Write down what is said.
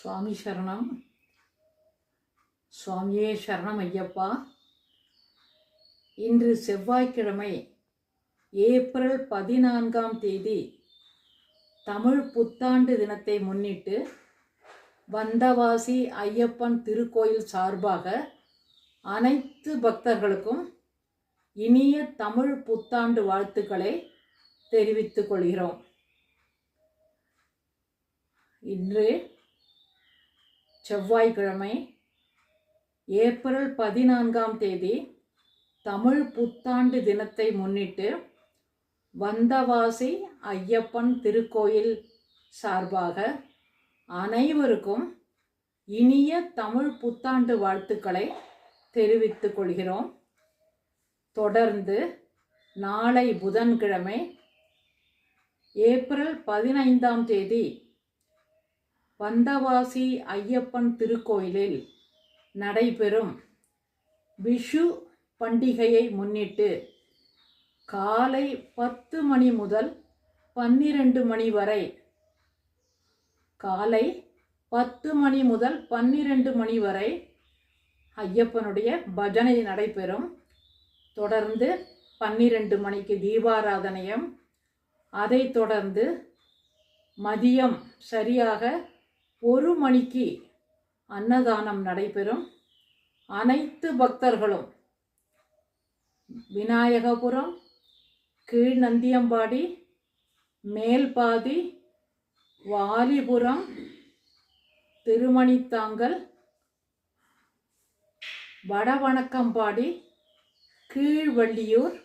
சுவாமி சரணம். சுவாமியே சரணம் ஐயப்பா. இன்று செவ்வாய்க்கிழமை ஏப்ரல் 14 தமிழ் புத்தாண்டு தினத்தை முன்னிட்டு வந்தவாசி ஐயப்பன் திருக்கோயில் சார்பாக அனைத்து பக்தர்களுக்கும் இனிய தமிழ் புத்தாண்டு வாழ்த்துக்களை தெரிவித்துக் கொள்கிறோம். இன்று செவ்வாய்க்கிழமை ஏப்ரல் 14 தமிழ் புத்தாண்டு தினத்தை முன்னிட்டு வந்தவாசி ஐயப்பன் திருக்கோயில் சார்பாக அனைவருக்கும் இனிய தமிழ் புத்தாண்டு வாழ்த்துக்களை தெரிவித்துக் கொள்கிறோம். தொடர்ந்து நாளை புதன்கிழமை ஏப்ரல் 15 வந்தவாசி ஐயப்பன் திருக்கோயிலில் நடைபெறும் விஷு பண்டிகையை முன்னிட்டு காலை 10 மணி முதல் 12 மணி வரை ஐயப்பனுடைய பஜனை நடைபெறும். தொடர்ந்து 12 மணிக்கு தீபாராதனையும், அதைத் தொடர்ந்து மதியம் சரியாக 1 மணிக்கு அன்னதானம் நடைபெறும். அனைத்து பக்தர்களும் விநாயகபுரம், கீழ் நந்தியம்பாடி, மேல்பாதி, வாலிபுரம், திருமணித்தாங்கல், வடவணக்கம்பாடி, கீழ்வள்ளியூர்,